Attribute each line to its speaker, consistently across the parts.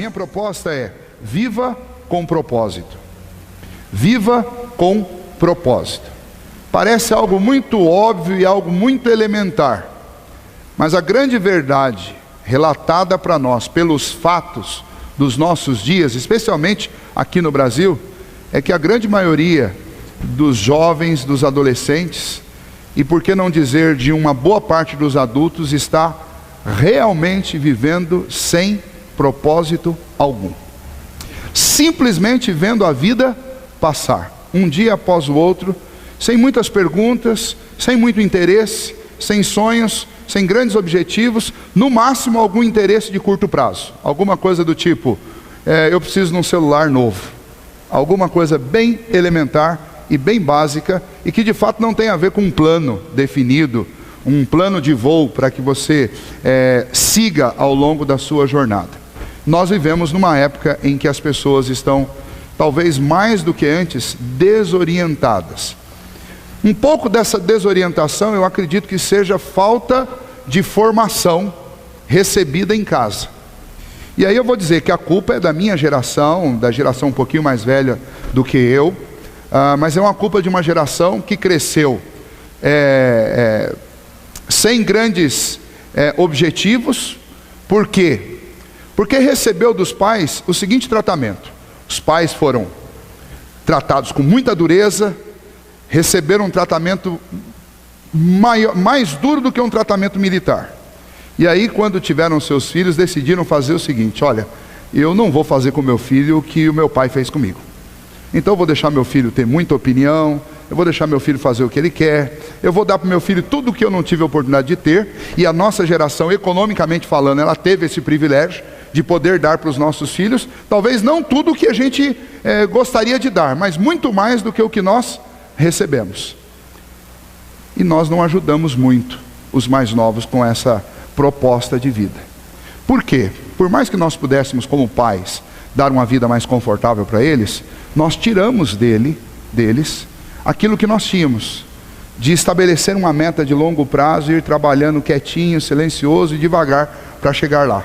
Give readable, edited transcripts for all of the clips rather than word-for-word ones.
Speaker 1: minha proposta é: viva com propósito. Viva com propósito. Parece algo muito óbvio e algo muito elementar, mas a grande verdade relatada para nós pelos fatos dos nossos dias, especialmente aqui no Brasil, é que a grande maioria dos jovens, dos adolescentes, e por que não dizer de uma boa parte dos adultos, está realmente vivendo sem propósito algum. Simplesmente vendo a vida passar, um dia após o outro, sem muitas perguntas, sem muito interesse, sem sonhos, sem grandes objetivos, no máximo algum interesse de curto prazo. Alguma coisa do tipo, eu preciso de um celular novo. Alguma coisa bem elementar e bem básica, e que de fato não tem a ver com um plano definido, um plano de voo para que você siga ao longo da sua jornada. Nós vivemos numa época em que as pessoas estão, talvez mais do que antes, desorientadas. Um pouco dessa desorientação eu acredito que seja falta de formação recebida em casa. E aí eu vou dizer que a culpa é da minha geração, da geração um pouquinho mais velha do que eu, mas é uma culpa de uma geração que cresceu sem grandes objetivos. Por quê? Porque recebeu dos pais o seguinte tratamento: os pais foram tratados com muita dureza, receberam um tratamento mais duro do que um tratamento militar. E aí, quando tiveram seus filhos, decidiram fazer o seguinte: olha, eu não vou fazer com meu filho o que o meu pai fez comigo. Então eu vou deixar meu filho ter muita opinião, eu vou deixar meu filho fazer o que ele quer, eu vou dar para o meu filho tudo o que eu não tive a oportunidade de ter. E a nossa geração, economicamente falando, ela teve esse privilégio de poder dar para os nossos filhos, talvez não tudo o que a gente gostaria de dar, mas muito mais do que o que nós recebemos. E nós não ajudamos muito os mais novos com essa proposta de vida. Por quê? Por mais que nós pudéssemos, como pais, dar uma vida mais confortável para eles, nós tiramos deles aquilo que nós tínhamos, de estabelecer uma meta de longo prazo e ir trabalhando quietinho, silencioso e devagar para chegar lá.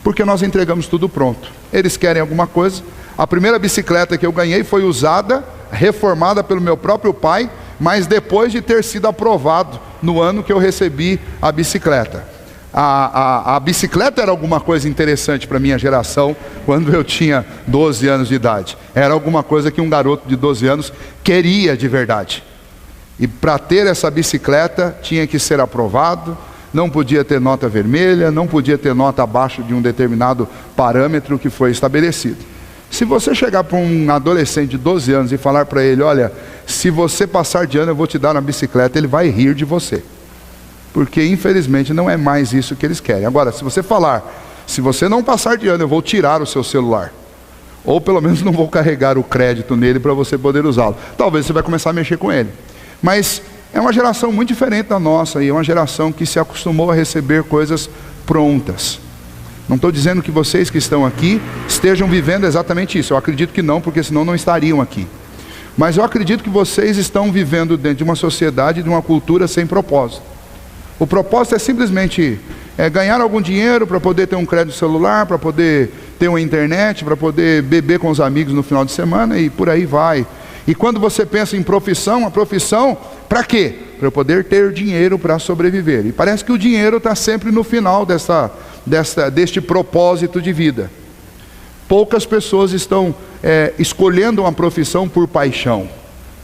Speaker 1: Porque nós entregamos tudo pronto. Eles querem alguma coisa. A primeira bicicleta que eu ganhei foi usada, reformada pelo meu próprio pai, mas depois de ter sido aprovado no ano que eu recebi a bicicleta. A bicicleta era alguma coisa interessante para a minha geração quando eu tinha 12 anos de idade. Era alguma coisa que um garoto de 12 anos queria de verdade. E para ter essa bicicleta tinha que ser aprovado, não podia ter nota vermelha, não podia ter nota abaixo de um determinado parâmetro que foi estabelecido. Se você chegar para um adolescente de 12 anos e falar para ele: olha, se você passar de ano eu vou te dar uma bicicleta, ele vai rir de você. Porque infelizmente não é mais isso que eles querem. Agora, se você falar: se você não passar de ano eu vou tirar o seu celular, ou pelo menos não vou carregar o crédito nele para você poder usá-lo, talvez você vai começar a mexer com ele. Mas é uma geração muito diferente da nossa, e é uma geração que se acostumou a receber coisas prontas. Não estou dizendo que vocês que estão aqui estejam vivendo exatamente isso. Eu acredito que não, porque senão não estariam aqui. Mas eu acredito que vocês estão vivendo dentro de uma sociedade, de uma cultura sem propósito. O propósito é simplesmente ganhar algum dinheiro para poder ter um crédito celular, para poder ter uma internet, para poder beber com os amigos no final de semana, e por aí vai. E quando você pensa em profissão, a profissão, para quê? Para eu poder ter dinheiro para sobreviver. E parece que o dinheiro está sempre no final deste propósito de vida. Poucas pessoas estão escolhendo uma profissão por paixão.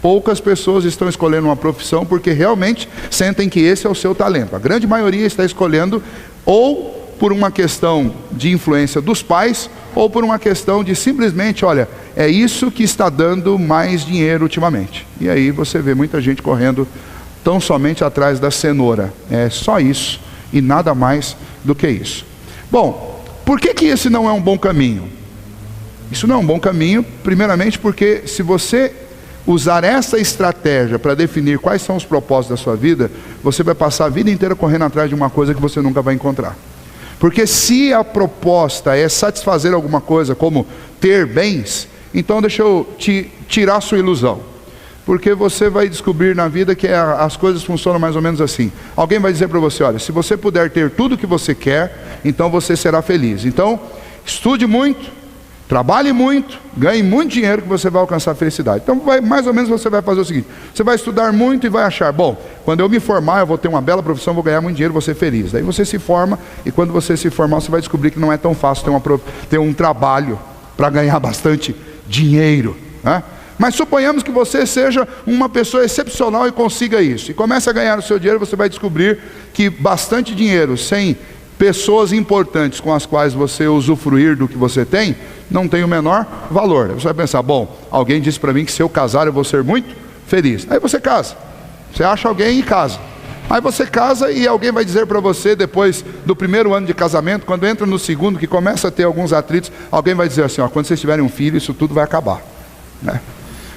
Speaker 1: Poucas pessoas estão escolhendo uma profissão porque realmente sentem que esse é o seu talento. A grande maioria está escolhendo ou por uma questão de influência dos pais, ou por uma questão de simplesmente, olha, é isso que está dando mais dinheiro ultimamente. E aí você vê muita gente correndo tão somente atrás da cenoura. É só isso e nada mais do que isso. Bom, por que esse não é um bom caminho? Isso não é um bom caminho, primeiramente porque se você usar essa estratégia para definir quais são os propósitos da sua vida, você vai passar a vida inteira correndo atrás de uma coisa que você nunca vai encontrar. Porque se a proposta é satisfazer alguma coisa, como ter bens, então deixa eu tirar a sua ilusão. Porque você vai descobrir na vida que as coisas funcionam mais ou menos assim. Alguém vai dizer para você: olha, se você puder ter tudo o que você quer, então você será feliz. Então, estude muito, trabalhe muito, ganhe muito dinheiro que você vai alcançar a felicidade. Então mais ou menos você vai fazer o seguinte: você vai estudar muito e vai achar, bom, quando eu me formar eu vou ter uma bela profissão, vou ganhar muito dinheiro, vou ser feliz. Daí você se forma, e quando você se formar você vai descobrir que não é tão fácil ter um trabalho para ganhar bastante dinheiro, né? Mas suponhamos que você seja uma pessoa excepcional e consiga isso, e comece a ganhar o seu dinheiro. Você vai descobrir que bastante dinheiro sem pessoas importantes com as quais você usufruir do que você tem, não tem o menor valor. Você vai pensar, bom, alguém disse para mim que se eu casar eu vou ser muito feliz. Aí você casa, você acha alguém e casa. Aí você casa e alguém vai dizer para você, depois do primeiro ano de casamento, quando entra no segundo, que começa a ter alguns atritos, alguém vai dizer assim, ó, quando vocês tiverem um filho, isso tudo vai acabar, né?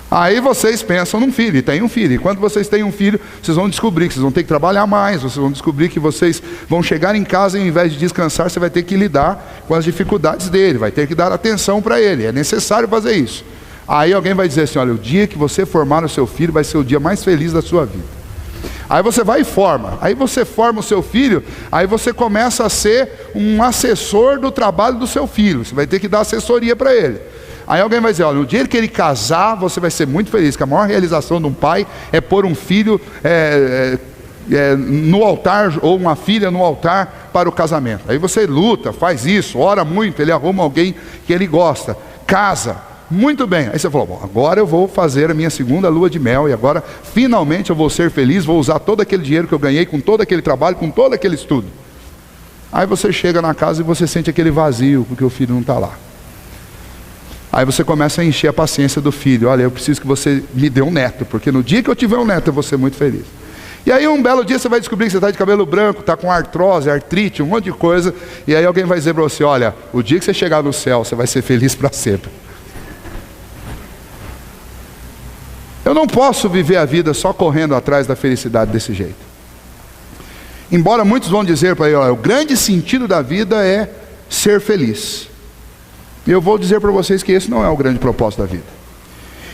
Speaker 1: Aí vocês pensam num filho, e tem um filho, e quando vocês têm um filho, vocês vão descobrir que vocês vão ter que trabalhar mais, vocês vão descobrir que vocês vão chegar em casa e ao invés de descansar, você vai ter que lidar com as dificuldades dele, vai ter que dar atenção para ele, é necessário fazer isso. Aí alguém vai dizer assim, olha, o dia que você formar o seu filho vai ser o dia mais feliz da sua vida. Aí você vai e forma, aí você forma o seu filho, aí você começa a ser um assessor do trabalho do seu filho, você vai ter que dar assessoria para ele. Aí alguém vai dizer, olha, no dia que ele casar, você vai ser muito feliz, que a maior realização de um pai é pôr um filho no altar, ou uma filha no altar para o casamento. Aí você luta, faz isso, ora muito, ele arruma alguém que ele gosta, casa, muito bem. Aí você falou, bom, agora eu vou fazer a minha segunda lua de mel, e agora finalmente eu vou ser feliz, vou usar todo aquele dinheiro que eu ganhei, com todo aquele trabalho, com todo aquele estudo. Aí você chega na casa e você sente aquele vazio, porque o filho não está lá. Aí você começa a encher a paciência do filho, olha, eu preciso que você me dê um neto, porque no dia que eu tiver um neto eu vou ser muito feliz. E aí um belo dia você vai descobrir que você está de cabelo branco, está com artrose, artrite, um monte de coisa, e aí alguém vai dizer para você, olha, o dia que você chegar no céu, você vai ser feliz para sempre. Eu não posso viver a vida só correndo atrás da felicidade desse jeito. Embora muitos vão dizer para ele, olha, o grande sentido da vida é ser feliz. E eu vou dizer para vocês que esse não é o grande propósito da vida.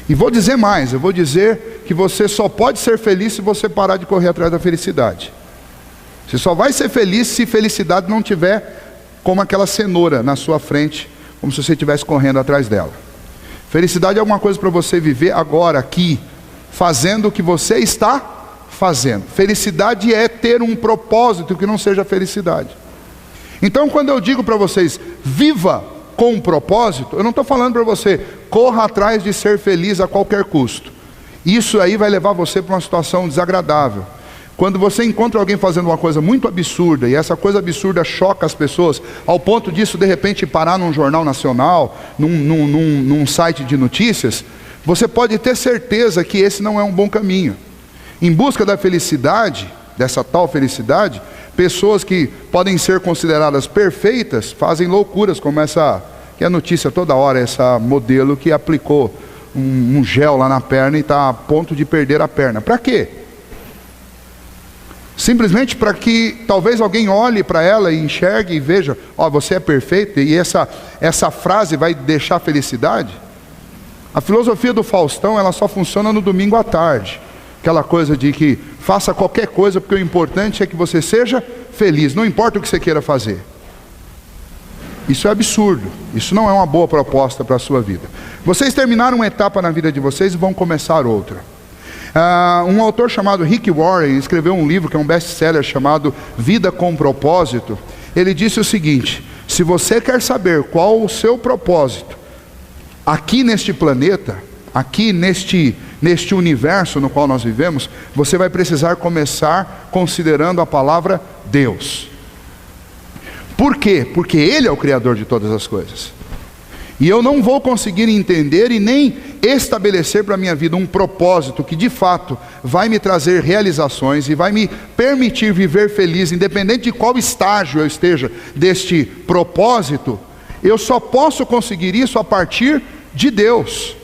Speaker 1: E vou dizer mais, eu vou dizer que você só pode ser feliz se você parar de correr atrás da felicidade. Você só vai ser feliz se felicidade não tiver como aquela cenoura na sua frente, como se você estivesse correndo atrás dela. Felicidade é alguma coisa para você viver agora, aqui, fazendo o que você está fazendo. Felicidade é ter um propósito que não seja felicidade. Então quando eu digo para vocês, viva com um propósito, eu não estou falando para você, corra atrás de ser feliz a qualquer custo. Isso aí vai levar você para uma situação desagradável. Quando você encontra alguém fazendo uma coisa muito absurda, e essa coisa absurda choca as pessoas, ao ponto disso de repente parar num jornal nacional, num site de notícias, você pode ter certeza que esse não é um bom caminho. Em busca da felicidade, dessa tal felicidade, pessoas que podem ser consideradas perfeitas fazem loucuras, como essa, que é a notícia toda hora, essa modelo que aplicou um gel lá na perna e está a ponto de perder a perna. Para quê? Simplesmente para que talvez alguém olhe para ela e enxergue e veja, ó, você é perfeito, e essa frase vai deixar felicidade? A filosofia do Faustão, ela só funciona no domingo à tarde. Aquela coisa de que faça qualquer coisa, porque o importante é que você seja feliz, não importa o que você queira fazer. Isso é absurdo, isso não é uma boa proposta para a sua vida. Vocês terminaram uma etapa na vida de vocês e vão começar outra. Um autor chamado Rick Warren escreveu um livro que é um best-seller chamado Vida com Propósito. Ele disse o seguinte: se você quer saber qual o seu propósito aqui neste planeta, aqui neste universo no qual nós vivemos, você vai precisar começar considerando a palavra Deus. Por quê? Porque Ele é o Criador de todas as coisas. E eu não vou conseguir entender e nem estabelecer para a minha vida um propósito que de fato vai me trazer realizações e vai me permitir viver feliz, independente de qual estágio eu esteja deste propósito. Eu só posso conseguir isso a partir de Deus.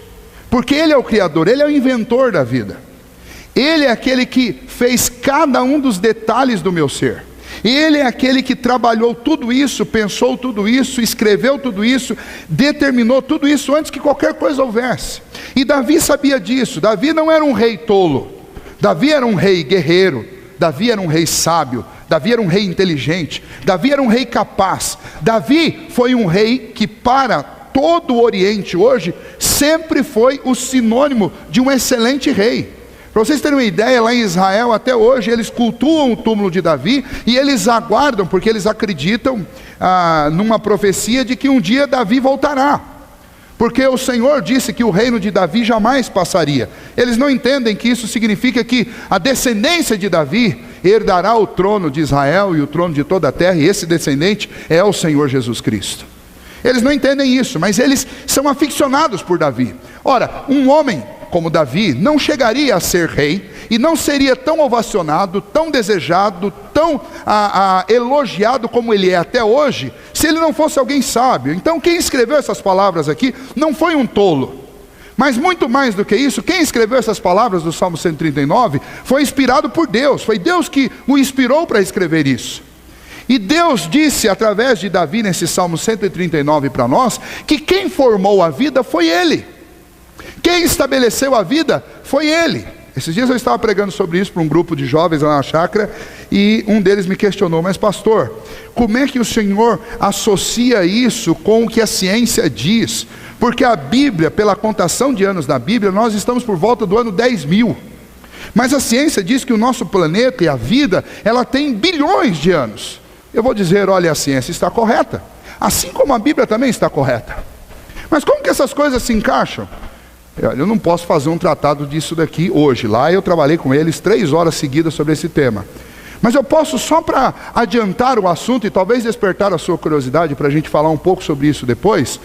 Speaker 1: Porque Ele é o Criador, Ele é o inventor da vida. Ele é aquele que fez cada um dos detalhes do meu ser. Ele é aquele que trabalhou tudo isso, pensou tudo isso, escreveu tudo isso, determinou tudo isso antes que qualquer coisa houvesse. E Davi sabia disso. Davi não era um rei tolo. Davi era um rei guerreiro. Davi era um rei sábio. Davi era um rei inteligente. Davi era um rei capaz. Davi foi um rei que para todo o Oriente hoje sempre foi o sinônimo de um excelente rei. Para vocês terem uma ideia, lá em Israel até hoje eles cultuam o túmulo de Davi e eles aguardam, porque eles acreditam numa profecia de que um dia Davi voltará, porque o Senhor disse que o reino de Davi jamais passaria. Eles não entendem que isso significa que a descendência de Davi herdará o trono de Israel e o trono de toda a terra, e esse descendente é o Senhor Jesus Cristo. Eles não entendem isso, mas eles são aficionados por Davi. Ora, um homem como Davi não chegaria a ser rei e não seria tão ovacionado, tão desejado, tão elogiado como ele é até hoje, se ele não fosse alguém sábio. Então quem escreveu essas palavras aqui não foi um tolo, mas muito mais do que isso, quem escreveu essas palavras do Salmo 139 foi inspirado por Deus, foi Deus que o inspirou para escrever isso. E Deus disse através de Davi nesse Salmo 139 para nós, que quem formou a vida foi Ele. Quem estabeleceu a vida foi Ele. Esses dias eu estava pregando sobre isso para um grupo de jovens lá na chácara, e um deles me questionou: mas pastor, como é que o senhor associa isso com o que a ciência diz? Porque a Bíblia, pela contação de anos da Bíblia, nós estamos por volta do ano 10.000. Mas a ciência diz que o nosso planeta e a vida, ela tem bilhões de anos. Eu vou dizer, olha, a ciência está correta, assim como a Bíblia também está correta. Mas como que essas coisas se encaixam? Eu não posso fazer um tratado disso daqui hoje. Lá eu trabalhei com eles 3 horas seguidas sobre esse tema. Mas eu posso, só para adiantar o assunto e talvez despertar a sua curiosidade, para a gente falar um pouco sobre isso depois.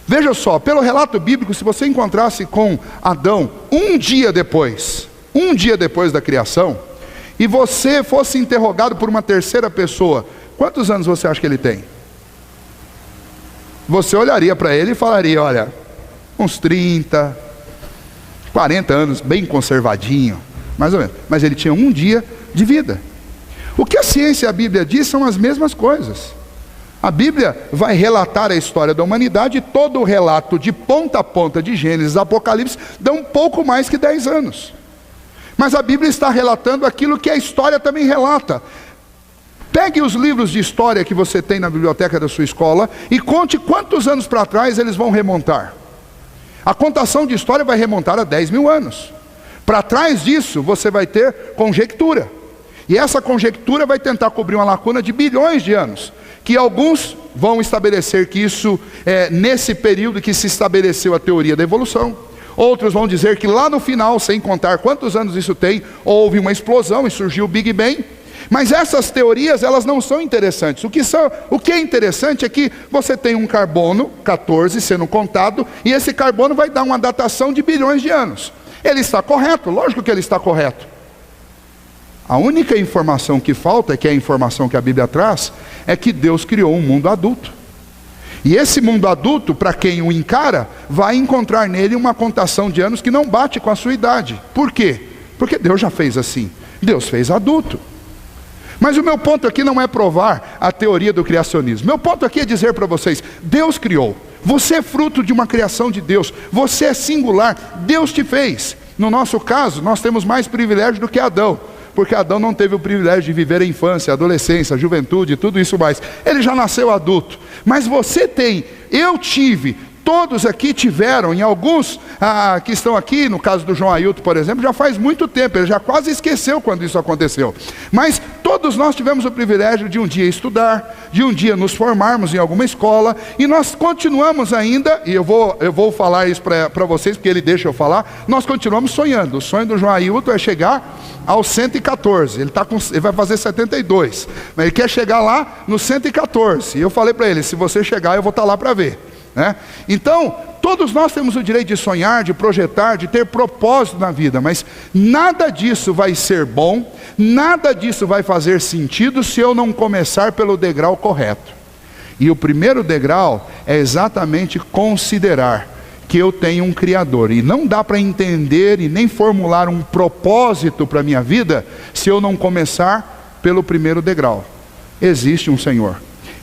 Speaker 1: Veja só, pelo relato bíblico, se você encontrasse com Adão um dia depois da criação, e você fosse interrogado por uma terceira pessoa, quantos anos você acha que ele tem? Você olharia para ele e falaria, olha, uns 30, 40 anos, bem conservadinho, mais ou menos. Mas ele tinha um dia de vida. O que a ciência e a Bíblia diz são as mesmas coisas. A Bíblia vai relatar a história da humanidade, e todo o relato de ponta a ponta de Gênesis a Apocalipse dá um pouco mais que 10 anos. Mas a Bíblia está relatando aquilo que a história também relata. Pegue os livros de história que você tem na biblioteca da sua escola e conte quantos anos para trás eles vão remontar. A contação de história vai remontar a 10.000 anos. Para trás disso, você vai ter conjectura. E essa conjectura vai tentar cobrir uma lacuna de bilhões de anos, que alguns vão estabelecer que isso é nesse período que se estabeleceu a teoria da evolução. Outros vão dizer que lá no final, sem contar quantos anos isso tem, houve uma explosão e surgiu o Big Bang. Mas essas teorias, elas não são interessantes. O que é interessante é que você tem um carbono 14 sendo contado, e esse carbono vai dar uma datação de bilhões de anos. Ele está correto, lógico que ele está correto. A única informação que falta, que é a informação que a Bíblia traz, é que Deus criou um mundo adulto. E esse mundo adulto, para quem o encara, vai encontrar nele uma contação de anos que não bate com a sua idade. Por quê? Porque Deus já fez assim. Deus fez adulto. Mas o meu ponto aqui não é provar a teoria do criacionismo. Meu ponto aqui é dizer para vocês, Deus criou. Você é fruto de uma criação de Deus. Você é singular. Deus te fez. No nosso caso, nós temos mais privilégio do que Adão. Porque Adão não teve o privilégio de viver a infância, a adolescência, a juventude, tudo isso mais. Ele já nasceu adulto. Mas você tem, eu tive, todos aqui tiveram, em alguns que estão aqui, no caso do João Ailton, por exemplo, já faz muito tempo, ele já quase esqueceu quando isso aconteceu. Mas todos nós tivemos o privilégio de um dia estudar, de um dia nos formarmos em alguma escola, e nós continuamos ainda, e eu vou falar isso para vocês, porque ele deixa eu falar, nós continuamos sonhando. O sonho do João Ailton é chegar aos 114, ele vai fazer 72, mas ele quer chegar lá no 114, e eu falei para ele, se você chegar eu vou estar lá para ver. Então, todos nós temos o direito de sonhar, de projetar, de ter propósito na vida, mas nada disso vai ser bom, nada disso vai fazer sentido se eu não começar pelo degrau correto. E o primeiro degrau é exatamente considerar que eu tenho um Criador, e não dá para entender e nem formular um propósito para a minha vida se eu não começar pelo primeiro degrau. Existe um Senhor.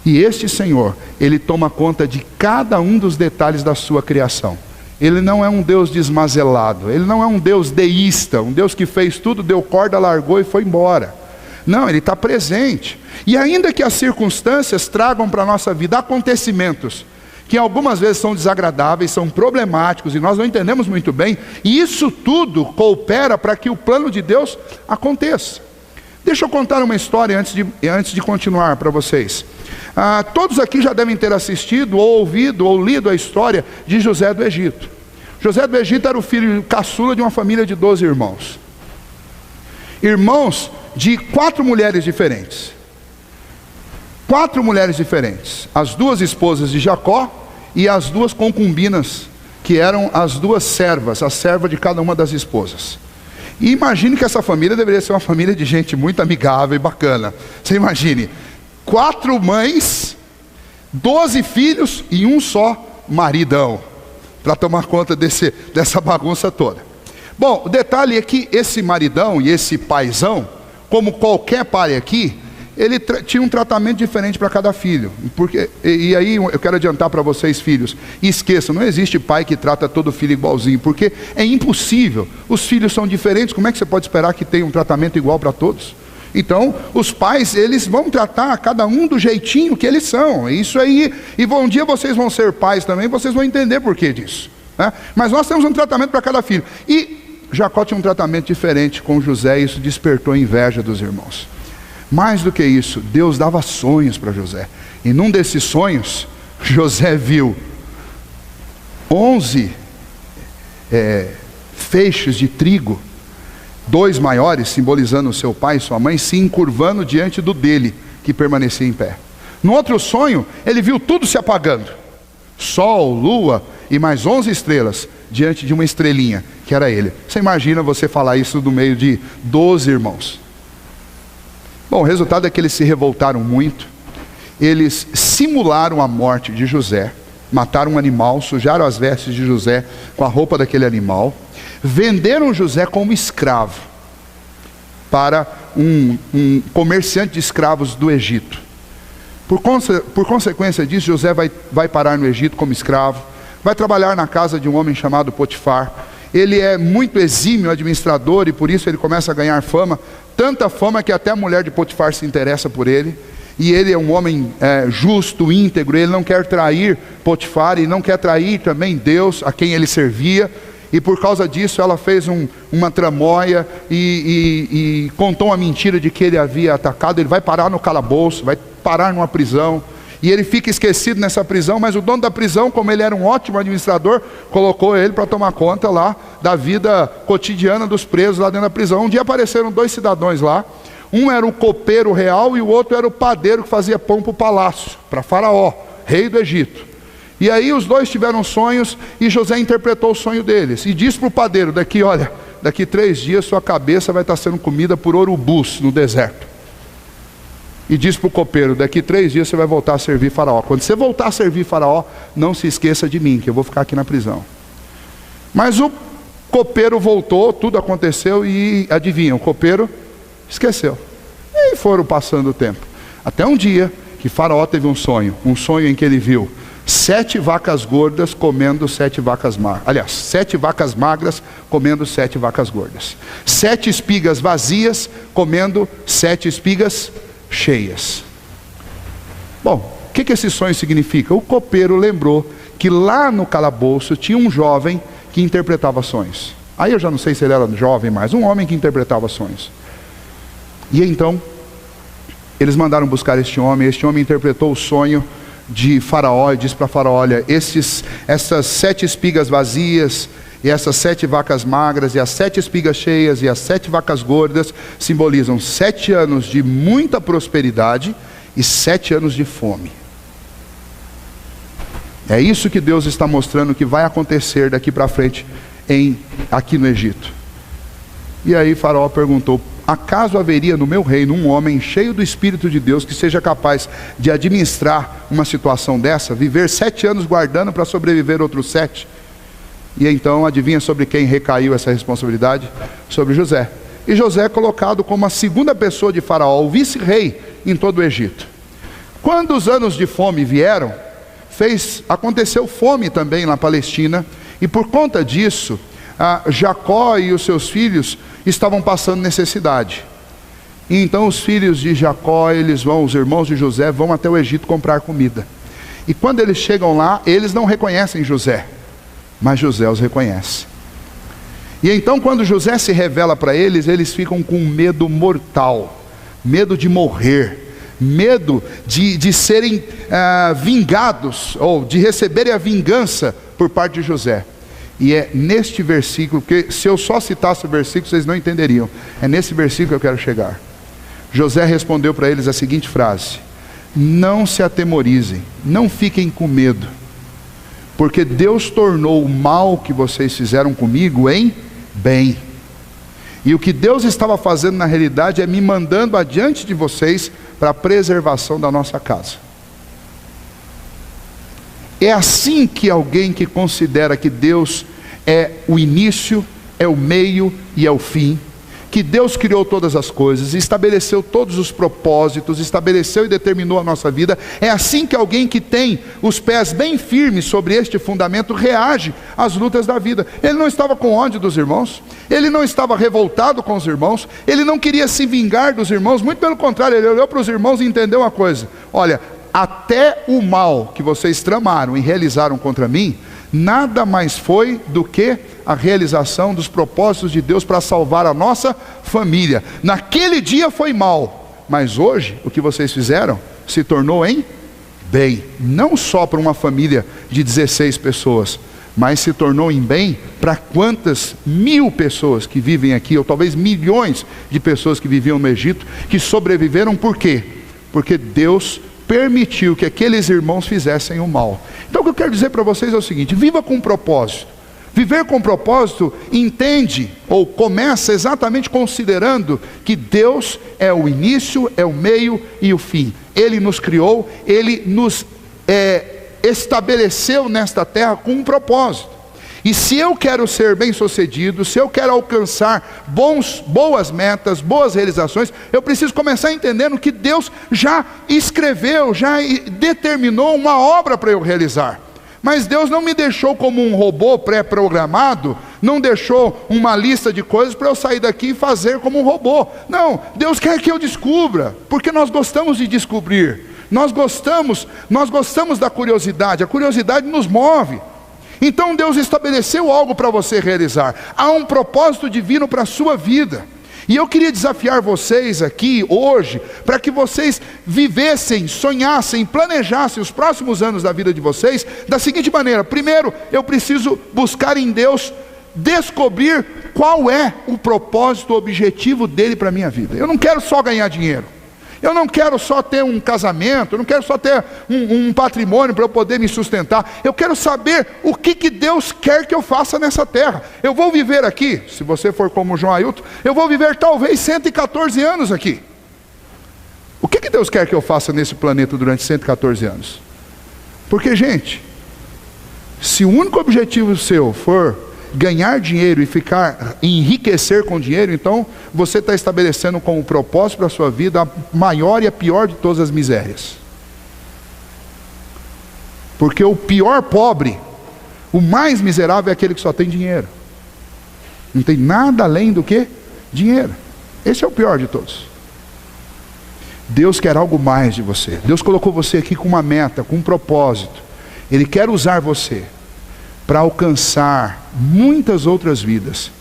Speaker 1: E este Senhor, Ele toma conta de cada um dos detalhes da sua criação. Ele não é um Deus desmazelado, Ele não é um Deus deísta, um Deus que fez tudo, deu corda, largou e foi embora. Não, Ele está presente. E ainda que as circunstâncias tragam para a nossa vida acontecimentos que algumas vezes são desagradáveis, são problemáticos e nós não entendemos muito bem, e isso tudo coopera para que o plano de Deus aconteça. Deixa eu contar uma história antes de continuar para vocês. Todos aqui já devem ter assistido, ou ouvido, ou lido a história de José do Egito. José do Egito era o filho caçula de uma família de 12 irmãos. Irmãos de 4 mulheres diferentes. 4 mulheres diferentes. As 2 esposas de Jacó e as 2 concubinas, que eram as 2 servas, a serva de cada uma das esposas. E imagine que essa família deveria ser uma família de gente muito amigável e bacana. Você imagine, 4 mães, 12 filhos e um só maridão, para tomar conta dessa bagunça toda. Bom, o detalhe é que esse maridão e esse paizão, como qualquer pai aqui, ele tinha um tratamento diferente para cada filho. E aí eu quero adiantar para vocês, filhos, e esqueçam, não existe pai que trata todo filho igualzinho, porque é impossível. Os filhos são diferentes, como é que você pode esperar que tenha um tratamento igual para todos? Então, os pais, eles vão tratar cada um do jeitinho que eles são. É isso aí. E um dia vocês vão ser pais também, vocês vão entender por que disso, né? Mas nós temos um tratamento para cada filho. E Jacó tinha um tratamento diferente com José, e isso despertou a inveja dos irmãos. Mais do que isso, Deus dava sonhos para José. E num desses sonhos, José viu 11 feixes de trigo, 2 maiores, simbolizando seu pai e sua mãe, se encurvando diante do dele, que permanecia em pé. No outro sonho, ele viu tudo se apagando. Sol, lua e mais 11 estrelas, diante de uma estrelinha, que era ele. Você imagina você falar isso no meio de 12 irmãos. Bom, o resultado é que eles se revoltaram muito. Eles simularam a morte de José, mataram um animal, sujaram as vestes de José com a roupa daquele animal, venderam José como escravo para um comerciante de escravos do Egito. Por consequência disso, José vai parar no Egito como escravo, vai trabalhar na casa de um homem chamado Potifar. Ele é muito exímio administrador e por isso ele começa a ganhar fama, tanta fama que até a mulher de Potifar se interessa por ele. E ele é um homem justo, íntegro, ele não quer trair Potifar e não quer trair também Deus, a quem ele servia. E por causa disso ela fez uma tramóia e contou uma mentira de que ele havia atacado. Ele vai parar no calabouço, vai parar numa prisão. E ele fica esquecido nessa prisão, mas o dono da prisão, como ele era um ótimo administrador, colocou ele para tomar conta lá da vida cotidiana dos presos lá dentro da prisão. Um dia apareceram 2 cidadãos lá. Um era o copeiro real e o outro era o padeiro que fazia pão para o palácio, para Faraó, rei do Egito. E aí os 2 tiveram sonhos e José interpretou o sonho deles. E disse para o padeiro, daqui 3 dias sua cabeça vai estar sendo comida por urubus no deserto. E disse para o copeiro, daqui 3 dias você vai voltar a servir Faraó. Quando você voltar a servir Faraó, não se esqueça de mim, que eu vou ficar aqui na prisão. Mas o copeiro voltou, tudo aconteceu e adivinha, o copeiro esqueceu. E foram passando o tempo. Até um dia que Faraó teve um sonho em que ele viu 7 vacas gordas comendo 7 vacas magras. Aliás, 7 vacas magras comendo 7 vacas gordas. 7 espigas vazias comendo 7 espigas cheias. Bom, o que esse sonho significa? O copeiro lembrou que lá no calabouço tinha um jovem que interpretava sonhos. Aí eu já não sei se ele era jovem mais, um homem que interpretava sonhos. E então, eles mandaram buscar este homem interpretou o sonho de Faraó e disse para Faraó, olha, essas 7 espigas vazias e essas 7 vacas magras e as 7 espigas cheias e as 7 vacas gordas simbolizam 7 anos de muita prosperidade e 7 anos de fome. É isso que Deus está mostrando que vai acontecer daqui para frente aqui no Egito. E aí Faraó perguntou, acaso haveria no meu reino um homem cheio do Espírito de Deus que seja capaz de administrar uma situação dessa, viver 7 anos guardando para sobreviver outros 7? E então, adivinha sobre quem recaiu essa responsabilidade? Sobre José. E José é colocado como a segunda pessoa de Faraó, o vice-rei em todo o Egito. Quando os anos de fome vieram, aconteceu fome também na Palestina, e por conta disso, Jacó e os seus filhos estavam passando necessidade. E então os filhos de Jacó, os irmãos de José vão até o Egito comprar comida. E quando eles chegam lá, eles não reconhecem José, mas José os reconhece. E então quando José se revela para eles, eles ficam com medo mortal, medo de morrer, medo de serem vingados, ou de receberem a vingança por parte de José. E é neste versículo, porque se eu só citasse o versículo, vocês não entenderiam. É nesse versículo que eu quero chegar. José respondeu para eles a seguinte frase: não se atemorizem, não fiquem com medo, porque Deus tornou o mal que vocês fizeram comigo em bem. E o que Deus estava fazendo na realidade é me mandando adiante de vocês para a preservação da nossa casa. É assim que alguém que considera que Deus é o início, é o meio e é o fim, que Deus criou todas as coisas, estabeleceu todos os propósitos, estabeleceu e determinou a nossa vida, é assim que alguém que tem os pés bem firmes sobre este fundamento reage às lutas da vida. Ele não estava com ódio dos irmãos, ele não estava revoltado com os irmãos, ele não queria se vingar dos irmãos, muito pelo contrário, ele olhou para os irmãos e entendeu uma coisa: olha, até o mal que vocês tramaram e realizaram contra mim, nada mais foi do que a realização dos propósitos de Deus para salvar a nossa família. Naquele dia foi mal, mas hoje o que vocês fizeram se tornou em bem, não só para uma família de 16 pessoas, mas se tornou em bem para quantas mil pessoas que vivem aqui, ou talvez milhões de pessoas que viviam no Egito, que sobreviveram. Por quê? Porque Deus permitiu que aqueles irmãos fizessem o mal. Então o que eu quero dizer para vocês é o seguinte: viva com propósito. Viver com propósito entende, ou começa exatamente considerando que Deus é o início, é o meio e o fim. Ele nos criou, Ele nos estabeleceu nesta terra com um propósito. E se eu quero ser bem sucedido, se eu quero alcançar boas metas, boas realizações, eu preciso começar entendendo que Deus já escreveu, já determinou uma obra para eu realizar. Mas Deus não me deixou como um robô pré-programado, não deixou uma lista de coisas para eu sair daqui e fazer como um robô. Não, Deus quer que eu descubra, porque nós gostamos de descobrir, nós gostamos da curiosidade, a curiosidade nos move. Então Deus estabeleceu algo para você realizar, há um propósito divino para a sua vida. E eu queria desafiar vocês aqui hoje, para que vocês vivessem, sonhassem, planejassem os próximos anos da vida de vocês da seguinte maneira: primeiro, eu preciso buscar em Deus, descobrir qual é o propósito, o objetivo dele para a minha vida. Eu não quero só ganhar dinheiro, eu não quero só ter um casamento, eu não quero só ter um patrimônio para eu poder me sustentar. Eu quero saber o que Deus quer que eu faça nessa terra. Eu vou viver aqui, se você for como João Ailton, eu vou viver talvez 114 anos aqui. O que Deus quer que eu faça nesse planeta durante 114 anos? Porque, gente, se o único objetivo seu for ganhar dinheiro e enriquecer com dinheiro, então você está estabelecendo como propósito para a sua vida a maior e a pior de todas as misérias. Porque o pior pobre, o mais miserável, é aquele que só tem dinheiro, não tem nada além do que dinheiro. Esse é o pior de todos. Deus quer algo mais de você. Deus colocou você aqui com uma meta, com um propósito. Ele quer usar você para alcançar muitas outras vidas.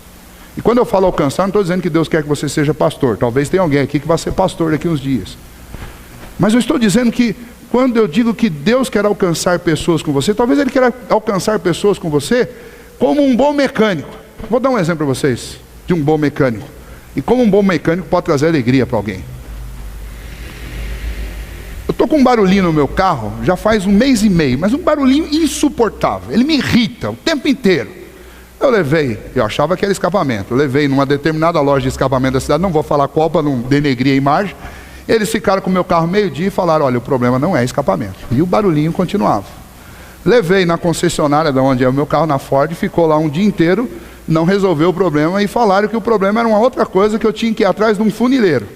Speaker 1: E quando eu falo alcançar, não estou dizendo que Deus quer que você seja pastor. Talvez tenha alguém aqui que vai ser pastor daqui uns dias. Mas eu estou dizendo que quando eu digo que Deus quer alcançar pessoas com você, talvez Ele queira alcançar pessoas com você como um bom mecânico. Vou dar um exemplo para vocês de um bom mecânico. E como um bom mecânico pode trazer alegria para alguém. Eu estou com um barulhinho no meu carro, já faz 1 mês e meio, mas um barulhinho insuportável, ele me irrita o tempo inteiro. Eu achava que era escapamento, eu levei numa determinada loja de escapamento da cidade, não vou falar qual para não denegrir a imagem. Eles ficaram com o meu carro meio-dia e falaram: olha, o problema não é escapamento. E o barulhinho continuava. Levei na concessionária de onde é o meu carro, na Ford, ficou lá um dia inteiro, não resolveu o problema, e falaram que o problema era uma outra coisa, que eu tinha que ir atrás de um funileiro.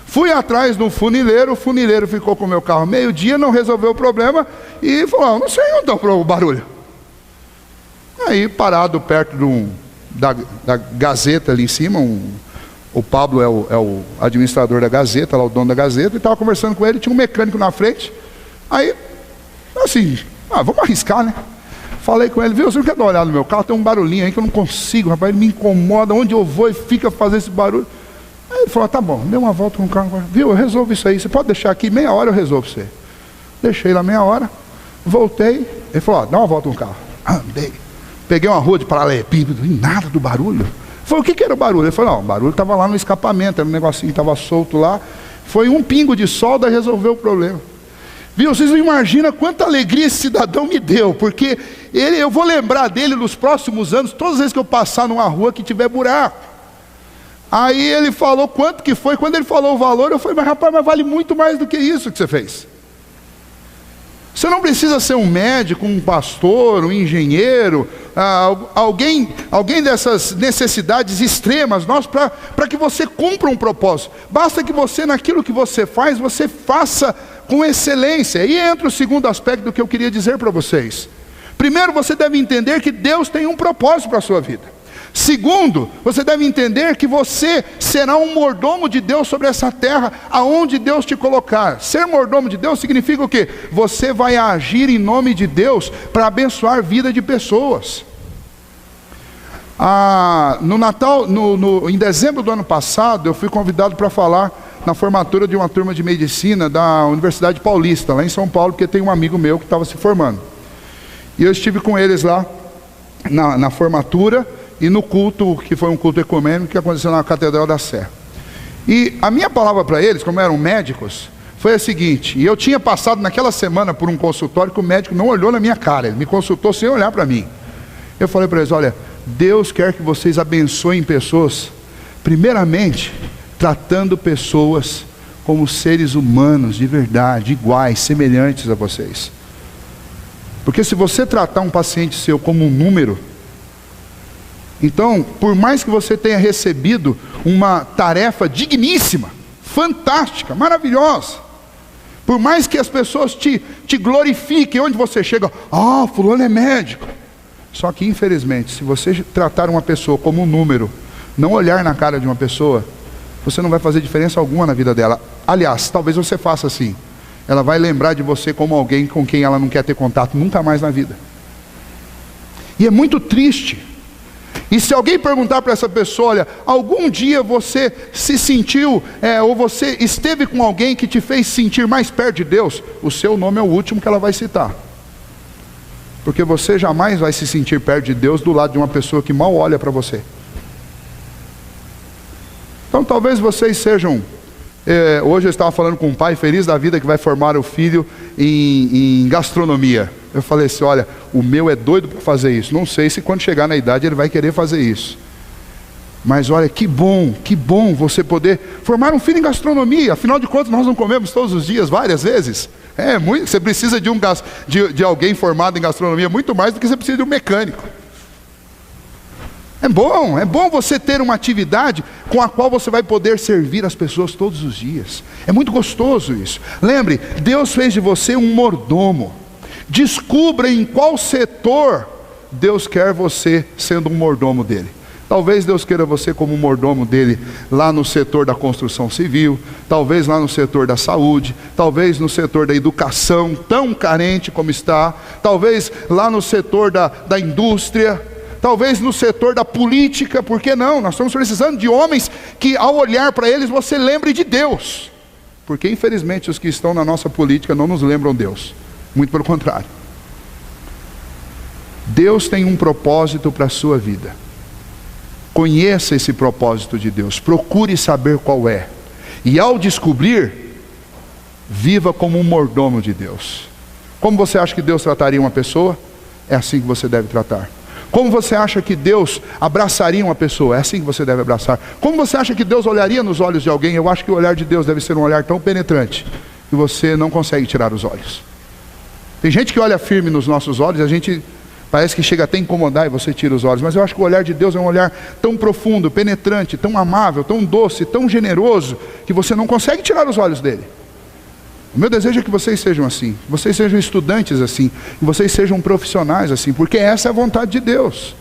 Speaker 1: Fui atrás de um funileiro, o funileiro ficou com o meu carro meio-dia, não resolveu o problema, e falou: não sei onde está o barulho. Aí, parado perto da Gazeta ali em cima, O Pablo é o administrador da Gazeta, lá o dono da Gazeta, e estava conversando com ele, tinha um mecânico na frente. Aí, assim, vamos arriscar, né? Falei com ele, viu, você não quer dar uma olhada no meu carro? Tem um barulhinho aí que eu não consigo, rapaz, ele me incomoda, onde eu vou e fica fazendo esse barulho. Aí ele falou, tá bom, dê uma volta com o carro, viu, eu resolvo isso aí, você pode deixar aqui, meia hora eu resolvo você. Deixei lá meia hora, voltei, ele falou, dá uma volta com o carro. Andei, peguei uma rua de paralelepípedo, e nada do barulho. Falei, o que era o barulho? Ele falou, não, o barulho estava lá no escapamento, era um negocinho que estava solto lá, foi um pingo de solda e resolveu o problema. Viu, vocês não imaginam quanta alegria esse cidadão me deu, porque eu vou lembrar dele nos próximos anos, todas as vezes que eu passar numa rua que tiver buraco. Aí ele falou quanto que foi, quando ele falou o valor, eu falei, mas rapaz, mas vale muito mais do que isso que você fez. Você não precisa ser um médico, um pastor, um engenheiro, alguém dessas necessidades extremas, para que você cumpra um propósito. Basta que você, naquilo que você faz, você faça com excelência. E entra o segundo aspecto do que eu queria dizer para vocês. Primeiro, você deve entender que Deus tem um propósito para a sua vida. Segundo, você deve entender que você será um mordomo de Deus sobre essa terra, aonde Deus te colocar. Ser mordomo de Deus significa o quê? Você vai agir em nome de Deus para abençoar a vida de pessoas. No Natal, em dezembro do ano passado, eu fui convidado para falar na formatura de uma turma de medicina da Universidade Paulista, lá em São Paulo, porque tem um amigo meu que estava se formando. E eu estive com eles lá na formatura e no culto, que foi um culto ecumênico que aconteceu na Catedral da Sé. E a minha palavra para eles, como eram médicos, foi a seguinte: e eu tinha passado naquela semana por um consultório que o médico não olhou na minha cara, ele me consultou sem olhar para mim. Eu falei para eles, olha, Deus quer que vocês abençoem pessoas, primeiramente, tratando pessoas como seres humanos de verdade, iguais, semelhantes a vocês. Porque se você tratar um paciente seu como um número, então, por mais que você tenha recebido uma tarefa digníssima, fantástica, maravilhosa, por mais que as pessoas te glorifiquem, onde você chega, fulano é médico. Só que infelizmente, se você tratar uma pessoa como um número, não olhar na cara de uma pessoa, você não vai fazer diferença alguma na vida dela. Aliás, talvez você faça assim, ela vai lembrar de você como alguém com quem ela não quer ter contato nunca mais na vida. E é muito triste. E se alguém perguntar para essa pessoa, olha, algum dia você se sentiu, ou você esteve com alguém que te fez sentir mais perto de Deus, o seu nome é o último que ela vai citar. Porque você jamais vai se sentir perto de Deus do lado de uma pessoa que mal olha para você. Então talvez vocês sejam, hoje eu estava falando com um pai feliz da vida que vai formar o filho em gastronomia. Eu falei assim, olha, o meu é doido para fazer isso. Não sei se quando chegar na idade ele vai querer fazer isso. Mas olha, que bom você poder formar um filho em gastronomia. Afinal de contas, nós não comemos todos os dias, várias vezes. Você precisa de alguém formado em gastronomia muito mais do que você precisa de um mecânico. É bom você ter uma atividade com a qual você vai poder servir as pessoas todos os dias. É muito gostoso isso. Lembre, Deus fez de você um mordomo. Descubra em qual setor Deus quer você sendo um mordomo dele. Talvez Deus queira você como um mordomo dele lá no setor da construção civil, talvez lá no setor da saúde, talvez no setor da educação, tão carente como está, talvez lá no setor da indústria, talvez no setor da política. Por que não? Nós estamos precisando de homens que ao olhar para eles você lembre de Deus, porque infelizmente os que estão na nossa política não nos lembram Deus, muito pelo contrário. Deus tem um propósito para a sua vida. Conheça esse propósito de Deus, procure saber qual é, e ao descobrir, viva como um mordomo de Deus. Como você acha que Deus trataria uma pessoa? É assim que você deve tratar. Como você acha que Deus abraçaria uma pessoa? É assim que você deve abraçar. Como você acha que Deus olharia nos olhos de alguém? Eu acho que o olhar de Deus deve ser um olhar tão penetrante que você não consegue tirar os olhos. Tem gente que olha firme nos nossos olhos, a gente parece que chega até a incomodar e você tira os olhos. Mas eu acho que o olhar de Deus é um olhar tão profundo, penetrante, tão amável, tão doce, tão generoso, que você não consegue tirar os olhos dele. O meu desejo é que vocês sejam assim, que vocês sejam estudantes assim, que vocês sejam profissionais assim, porque essa é a vontade de Deus.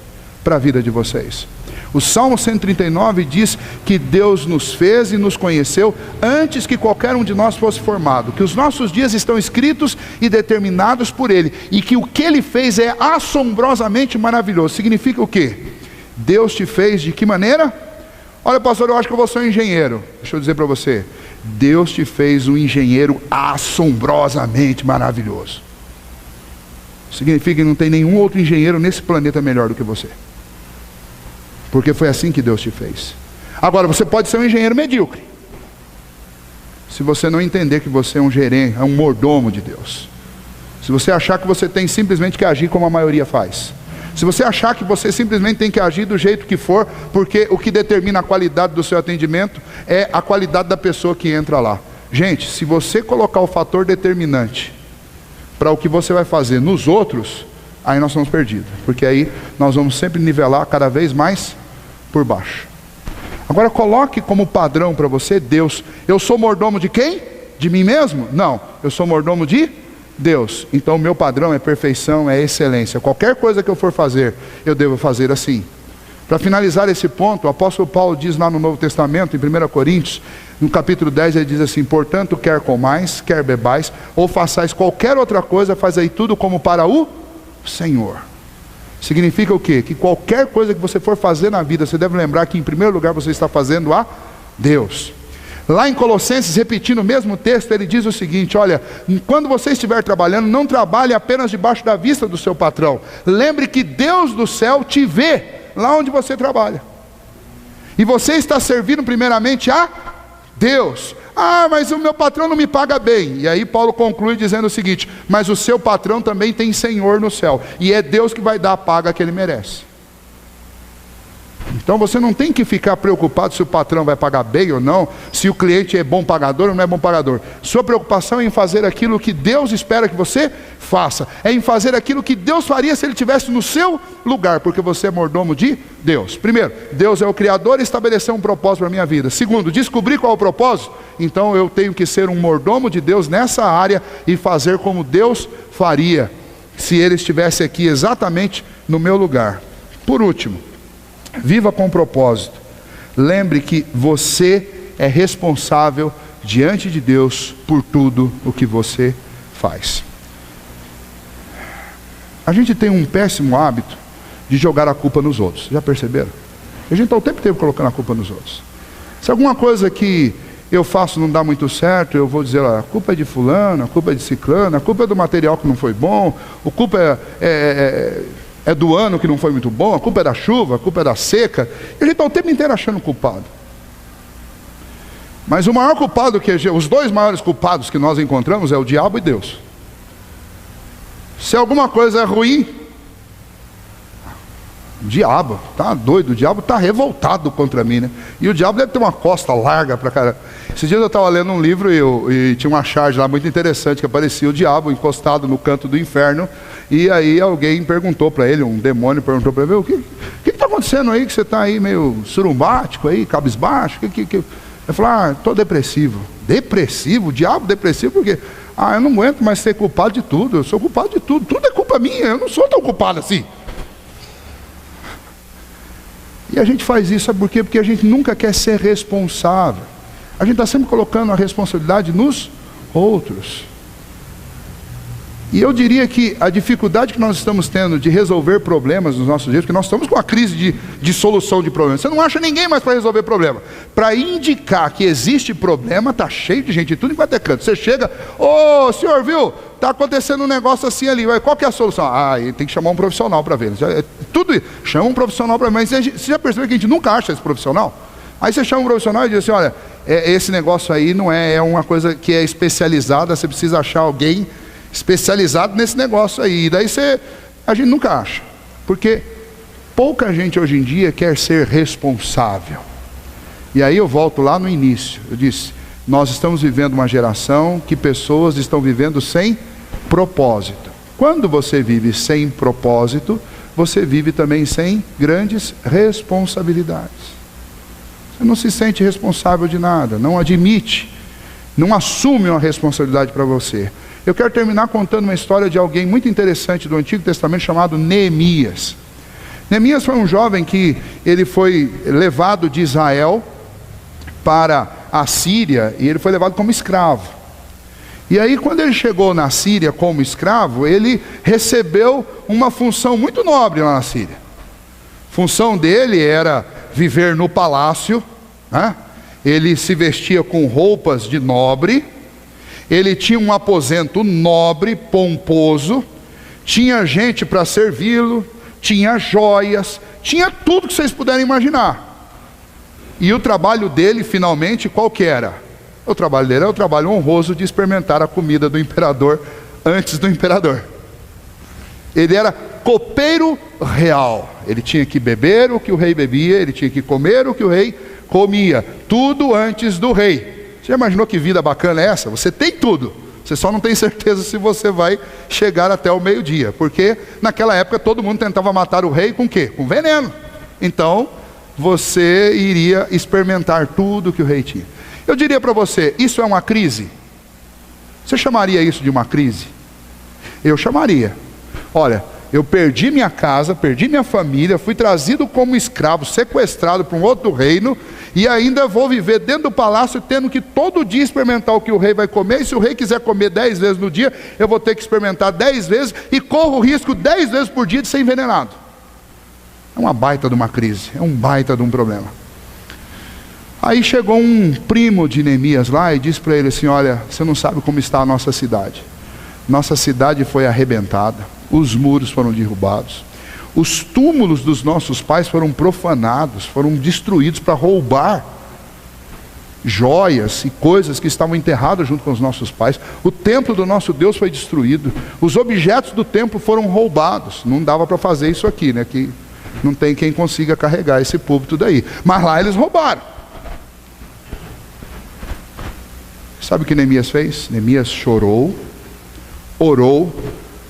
Speaker 1: para a vida de vocês. O Salmo 139 diz que Deus nos fez e nos conheceu antes que qualquer um de nós fosse formado, que os nossos dias estão escritos e determinados por Ele, e que o que Ele fez é assombrosamente maravilhoso. Significa o quê? Deus te fez de que maneira? Olha, pastor, eu acho que eu vou ser um engenheiro. Deixa eu dizer para você, Deus te fez um engenheiro assombrosamente maravilhoso. Significa que não tem nenhum outro engenheiro nesse planeta melhor do que você, porque foi assim que Deus te fez. Agora, você pode ser um engenheiro medíocre, se você não entender que você é um gerente, é um mordomo de Deus. Se você achar que você tem simplesmente que agir como a maioria faz. Se você achar que você simplesmente tem que agir do jeito que for, porque o que determina a qualidade do seu atendimento é a qualidade da pessoa que entra lá. Gente, se você colocar o fator determinante para o que você vai fazer nos outros, aí nós estamos perdidos, porque aí nós vamos sempre nivelar cada vez mais por baixo. Agora coloque como padrão para você Deus. Eu sou mordomo de quem? De mim mesmo? Não, eu sou mordomo de Deus. Então o meu padrão é perfeição, é excelência. Qualquer coisa que eu for fazer, eu devo fazer assim. Para finalizar esse ponto, o apóstolo Paulo diz lá no Novo Testamento, em 1 Coríntios, no capítulo 10, ele diz assim: portanto, quer comais, quer bebais, ou façais qualquer outra coisa, fazei tudo como para o Senhor. Significa o quê? Que qualquer coisa que você for fazer na vida, você deve lembrar que em primeiro lugar você está fazendo a Deus. Lá em Colossenses, repetindo o mesmo texto, ele diz o seguinte: olha, quando você estiver trabalhando, não trabalhe apenas debaixo da vista do seu patrão. Lembre que Deus do céu te vê lá onde você trabalha, e você está servindo primeiramente a Deus. Ah, mas o meu patrão não me paga bem. E aí Paulo conclui dizendo o seguinte: mas o seu patrão também tem Senhor no céu, e é Deus que vai dar a paga que ele merece. Então você não tem que ficar preocupado se o patrão vai pagar bem ou não, se o cliente é bom pagador ou não é bom pagador. Sua preocupação é em fazer aquilo que Deus espera que você faça, é em fazer aquilo que Deus faria se Ele estivesse no seu lugar, porque você é mordomo de Deus. Primeiro, Deus é o Criador e estabeleceu um propósito para a minha vida. Segundo, descobrir qual é o propósito, então eu tenho que ser um mordomo de Deus nessa área e fazer como Deus faria se Ele estivesse aqui exatamente no meu lugar. Por último, viva com propósito. Lembre que você é responsável diante de Deus por tudo o que você faz. A gente tem um péssimo hábito de jogar a culpa nos outros. Já perceberam? A gente está o tempo inteiro colocando a culpa nos outros. Se alguma coisa que eu faço não dá muito certo, eu vou dizer: a culpa é de fulano, a culpa é de ciclano, a culpa é do material que não foi bom, a culpa é do ano que não foi muito bom, a culpa é da chuva, a culpa é da seca. E a gente está o tempo inteiro achando culpado. Mas o maior culpado, os dois maiores culpados que nós encontramos é o diabo e Deus. Se alguma coisa é ruim, o diabo está doido, o diabo está revoltado contra mim, né? E o diabo deve ter uma costa larga para caramba. Esses dias eu estava lendo um livro e tinha uma charge lá muito interessante, que aparecia o diabo encostado no canto do inferno. E aí alguém perguntou para ele, um demônio perguntou para ele: o que está acontecendo aí, que você está aí meio surumbático, aí, cabisbaixo? Ele falou: estou depressivo. Depressivo? O diabo depressivo por quê? Eu não aguento mais ser culpado de tudo, eu sou culpado de tudo, tudo é culpa minha, eu não sou tão culpado assim. E a gente faz isso, sabe por quê? Porque a gente nunca quer ser responsável. A gente está sempre colocando a responsabilidade nos outros. E eu diria que a dificuldade que nós estamos tendo de resolver problemas nos nossos dias, porque nós estamos com uma crise de solução de problemas. Você não acha ninguém mais para resolver problema. Para indicar que existe problema, está cheio de gente de tudo enquanto é canto. Você chega: ô senhor, viu? Está acontecendo um negócio assim ali. Qual que é a solução? Tem que chamar um profissional para ver. Tudo isso. Chama um profissional para ver. Mas você já percebeu que a gente nunca acha esse profissional? Aí você chama um profissional e diz assim: olha, esse negócio aí não é uma coisa que é especializada, você precisa achar alguém especializado nesse negócio aí. E daí a gente nunca acha, porque pouca gente hoje em dia quer ser responsável. E aí eu volto lá no início, eu disse: nós estamos vivendo uma geração que pessoas estão vivendo sem propósito. Quando você vive sem propósito, você vive também sem grandes responsabilidades. Você não se sente responsável de nada, não admite, não assume uma responsabilidade para você. Eu quero terminar contando uma história de alguém muito interessante do Antigo Testamento chamado Neemias. Neemias foi um jovem que ele foi levado de Israel para a Síria, e ele foi levado como escravo. E aí, quando ele chegou na Síria como escravo, ele recebeu uma função muito nobre lá na Síria. A função dele era viver no palácio, né? Ele se vestia com roupas de nobre, ele tinha um aposento nobre, pomposo, tinha gente para servi-lo, tinha joias, tinha tudo que vocês puderem imaginar. E o trabalho dele, finalmente, qual que era? O trabalho dele era o trabalho honroso de experimentar a comida do imperador antes do imperador. Ele era copeiro real. Ele tinha que beber o que o rei bebia, ele tinha que comer o que o rei comia. Tudo antes do rei. Você já imaginou que vida bacana é essa? Você tem tudo. Você só não tem certeza se você vai chegar até o meio-dia. Porque naquela época todo mundo tentava matar o rei com o quê? Com veneno. Então você iria experimentar tudo que o rei tinha. Eu diria para você, isso é uma crise? Você chamaria isso de uma crise? Eu chamaria. Olha, eu perdi minha casa, perdi minha família, fui trazido como escravo, sequestrado para um outro reino, e ainda vou viver dentro do palácio, tendo que todo dia experimentar o que o rei vai comer, e se o rei quiser comer 10 vezes no dia, eu vou ter que experimentar 10 vezes, e corro o risco 10 vezes por dia de ser envenenado. É uma baita de uma crise, é um baita de um problema. Aí chegou um primo de Neemias lá e disse para ele assim: olha, você não sabe como está a nossa cidade. Nossa cidade foi arrebentada, os muros foram derrubados, os túmulos dos nossos pais foram profanados, foram destruídos para roubar joias e coisas que estavam enterradas junto com os nossos pais. O templo do nosso Deus foi destruído, os objetos do templo foram roubados. Não dava para fazer isso aqui, né? Que não tem quem consiga carregar esse púlpito daí, mas lá eles roubaram. Sabe o que Neemias fez? Neemias chorou, orou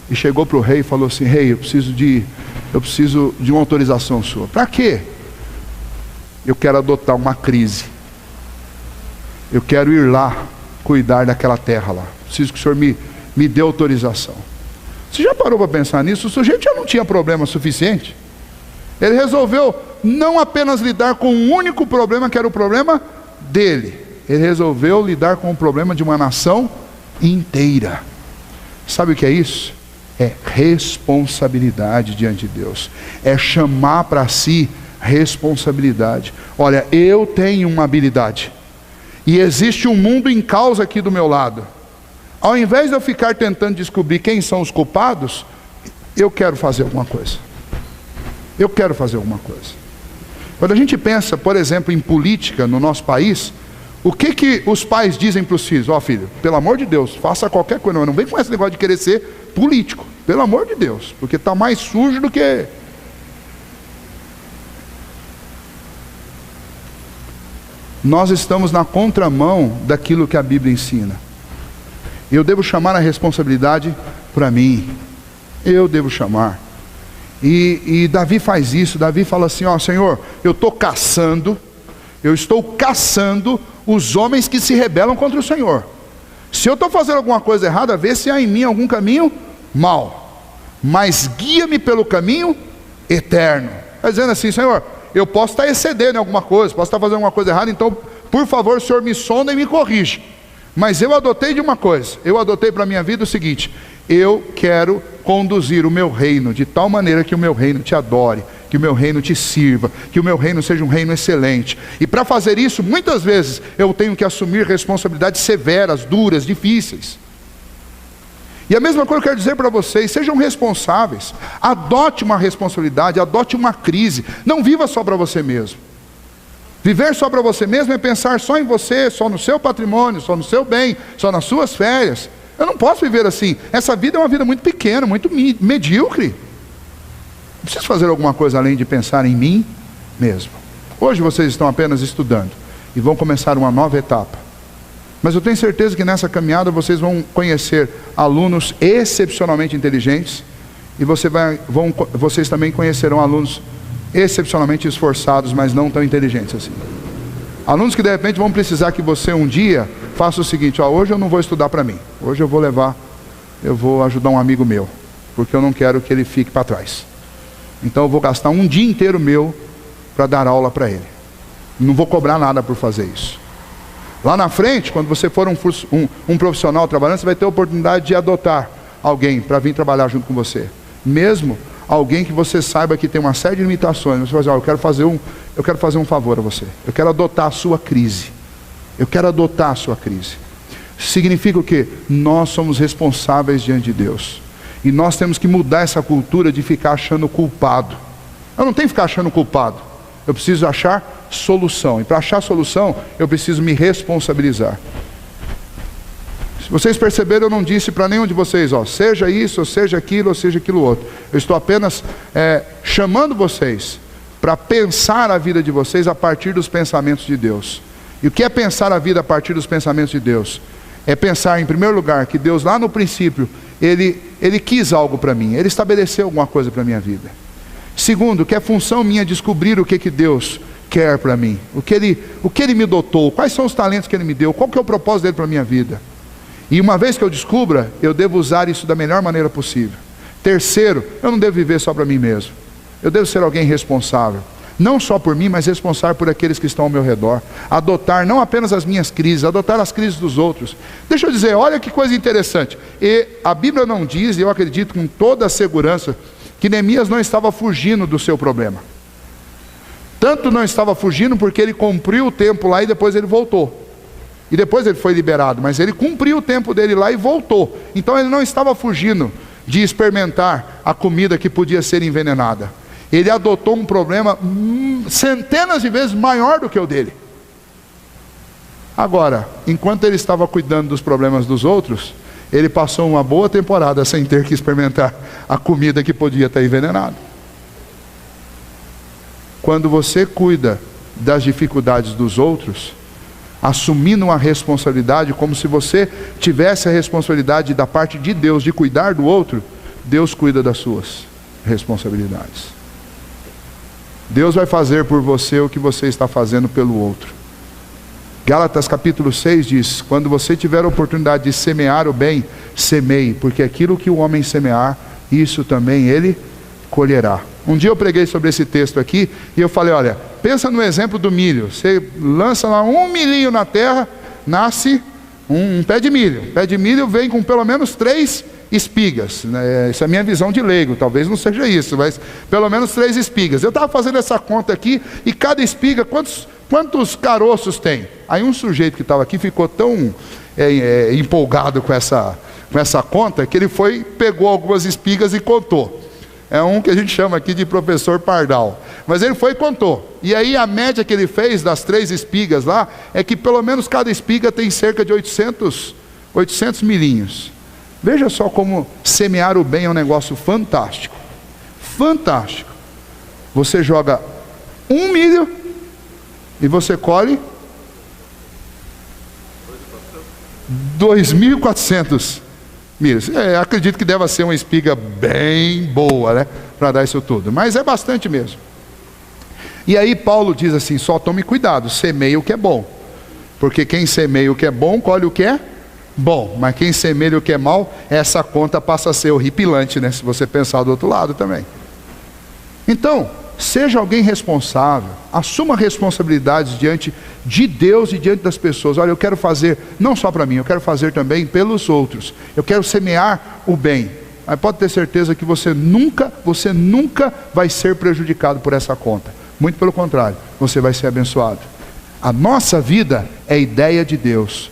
Speaker 1: e chegou para o rei e falou assim: rei, eu preciso de uma autorização sua. Para quê? Eu quero adotar uma crise. Eu quero ir lá cuidar daquela terra lá. Preciso que o senhor me dê autorização. Você já parou para pensar nisso? O sujeito já não tinha problema suficiente. Ele resolveu não apenas lidar com um único problema, que era o problema dele. Ele resolveu lidar com o problema de uma nação inteira. Sabe o que é isso? É responsabilidade diante de Deus. É chamar para si responsabilidade. Olha, eu tenho uma habilidade. E existe um mundo em causa aqui do meu lado. Ao invés de eu ficar tentando descobrir quem são os culpados, eu quero fazer alguma coisa. Eu quero fazer alguma coisa. Quando a gente pensa, por exemplo, em política no nosso país, o que os pais dizem para os filhos? Ó, filho, pelo amor de Deus, faça qualquer coisa. Não vem com esse negócio de querer ser político. Pelo amor de Deus, porque está mais sujo do que... Nós estamos na contramão daquilo que a Bíblia ensina. Eu devo chamar a responsabilidade para mim. Eu devo chamar. E Davi faz isso. Davi fala assim: ó, Senhor, eu estou caçando os homens que se rebelam contra o Senhor. Se eu estou fazendo alguma coisa errada, vê se há em mim algum caminho mau, mas guia-me pelo caminho eterno. Está dizendo assim: Senhor, eu posso estar excedendo em alguma coisa, posso estar fazendo alguma coisa errada, então por favor, Senhor, me sonda e me corrija. Mas eu adotei de uma coisa, eu adotei para a minha vida o seguinte: eu quero conduzir o meu reino de tal maneira que o meu reino te adore, que o meu reino te sirva, que o meu reino seja um reino excelente. E para fazer isso, muitas vezes eu tenho que assumir responsabilidades severas, duras, difíceis. E a mesma coisa eu quero dizer para vocês: sejam responsáveis, adote uma responsabilidade, adote uma crise. Não viva só para você mesmo. Viver só para você mesmo é pensar só em você, só no seu patrimônio, só no seu bem, só nas suas férias. Eu não posso viver assim. Essa vida é uma vida muito pequena, muito medíocre. Eu preciso fazer alguma coisa além de pensar em mim mesmo. Hoje vocês estão apenas estudando e vão começar uma nova etapa. Mas eu tenho certeza que nessa caminhada vocês vão conhecer alunos excepcionalmente inteligentes, e vocês também conhecerão alunos excepcionalmente esforçados, mas não tão inteligentes assim. Alunos que de repente vão precisar que você um dia faça o seguinte: ó, hoje eu não vou estudar para mim, hoje eu vou ajudar um amigo meu, porque eu não quero que ele fique para trás. Então eu vou gastar um dia inteiro meu para dar aula para ele. Não vou cobrar nada por fazer isso. Lá na frente, quando você for um profissional trabalhando, você vai ter a oportunidade de adotar alguém para vir trabalhar junto com você. Mesmo alguém que você saiba que tem uma série de limitações. Você vai dizer, eu quero fazer um favor a você. Eu quero adotar a sua crise. Eu quero adotar a sua crise. Significa o quê? Nós somos responsáveis diante de Deus. E nós temos que mudar essa cultura de ficar achando culpado. Eu não tenho que ficar achando culpado. Eu preciso achar solução. E para achar solução, eu preciso me responsabilizar. Se vocês perceberam, eu não disse para nenhum de vocês, seja isso, ou seja aquilo outro. Eu estou apenas chamando vocês para pensar a vida de vocês a partir dos pensamentos de Deus. E o que é pensar a vida a partir dos pensamentos de Deus? É pensar, em primeiro lugar, que Deus lá no princípio, Ele quis algo para mim. Ele estabeleceu alguma coisa para a minha vida. Segundo, que é função minha descobrir o que Deus quer para mim. O que ele me dotou. Quais são os talentos que Ele me deu. Qual que é o propósito dele para a minha vida. E uma vez que eu descubra, eu devo usar isso da melhor maneira possível. Terceiro, eu não devo viver só para mim mesmo. Eu devo ser alguém responsável. Não só por mim, mas responsável por aqueles que estão ao meu redor. Adotar não apenas as minhas crises, adotar as crises dos outros. Deixa eu dizer, olha que coisa interessante. E a Bíblia não diz, e eu acredito com toda a segurança, que Neemias não estava fugindo do seu problema. Tanto não estava fugindo porque ele cumpriu o tempo lá e depois ele voltou. E depois ele foi liberado, mas ele cumpriu o tempo dele lá e voltou. Então ele não estava fugindo de experimentar a comida que podia ser envenenada. Ele adotou um problema centenas de vezes maior do que o dele. Agora, enquanto ele estava cuidando dos problemas dos outros, ele passou uma boa temporada sem ter que experimentar a comida que podia estar envenenada. Quando você cuida das dificuldades dos outros, assumindo uma responsabilidade, como se você tivesse a responsabilidade da parte de Deus de cuidar do outro, Deus cuida das suas responsabilidades. Deus vai fazer por você o que você está fazendo pelo outro. Gálatas capítulo 6 diz, quando você tiver a oportunidade de semear o bem, semeie, porque aquilo que o homem semear, isso também ele colherá. Um dia eu preguei sobre esse texto aqui, e eu falei, olha, pensa no exemplo do milho. Você lança lá um milhinho na terra, nasce um pé de milho. O pé de milho vem com pelo menos 3 espigas. Essa é a minha visão de leigo, talvez não seja isso, mas pelo menos 3 espigas. Eu estava fazendo essa conta aqui, e cada espiga, quantos caroços tem? Aí um sujeito que estava aqui ficou tão empolgado com essa conta, que ele pegou algumas espigas e contou. É um que a gente chama aqui de professor Pardal. Mas ele foi e contou. E aí a média que ele fez das 3 espigas lá, é que pelo menos cada espiga tem cerca de 800 milhinhos. Veja só como semear o bem é um negócio fantástico. Fantástico. Você joga 1 milho e você colhe 2.400 milhos. Acredito que deva ser uma espiga bem boa, né? Para dar isso tudo. Mas é bastante mesmo. E aí Paulo diz assim, só tome cuidado, semeie o que é bom. Porque quem semeia o que é bom, colhe o que é bom. Mas quem semeia o que é mal, essa conta passa a ser horripilante, né? Se você pensar do outro lado também. Então, seja alguém responsável, assuma responsabilidades diante de Deus e diante das pessoas. Olha, eu quero fazer, não só para mim, eu quero fazer também pelos outros. Eu quero semear o bem. Mas pode ter certeza que você nunca vai ser prejudicado por essa conta. Muito pelo contrário, você vai ser abençoado. A nossa vida é ideia de Deus.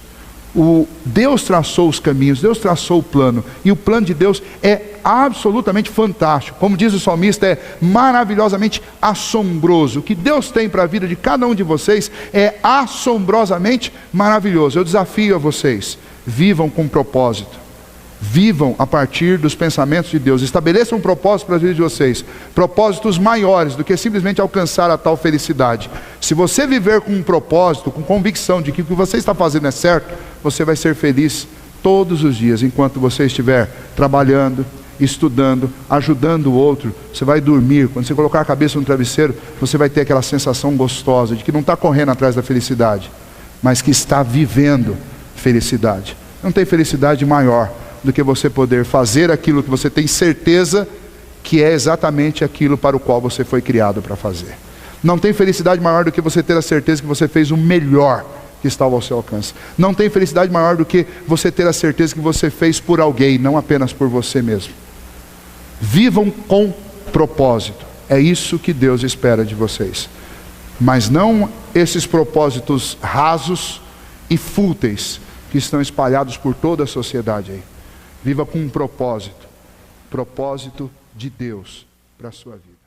Speaker 1: Deus traçou os caminhos, Deus traçou o plano, e o plano de Deus é absolutamente fantástico. Como diz o salmista, é maravilhosamente assombroso. O que Deus tem para a vida de cada um de vocês é assombrosamente maravilhoso. Eu desafio a vocês, vivam com propósito. Vivam a partir dos pensamentos de Deus. Estabeleçam um propósito para a vida de vocês. Propósitos maiores do que simplesmente alcançar a tal felicidade. Se você viver com um propósito, com convicção de que o que você está fazendo é certo, você vai ser feliz todos os dias. Enquanto você estiver trabalhando, estudando, ajudando o outro, você vai dormir. Quando você colocar a cabeça no travesseiro, você vai ter aquela sensação gostosa de que não está correndo atrás da felicidade, mas que está vivendo felicidade. Não tem felicidade maior do que você poder fazer aquilo que você tem certeza que é exatamente aquilo para o qual você foi criado para fazer. Não tem felicidade maior do que você ter a certeza que você fez o melhor que estava ao seu alcance. Não tem felicidade maior do que você ter a certeza que você fez por alguém, não apenas por você mesmo. Vivam com propósito. É isso que Deus espera de vocês. Mas não esses propósitos rasos e fúteis que estão espalhados por toda a sociedade aí. Viva com um propósito. Propósito de Deus para a sua vida.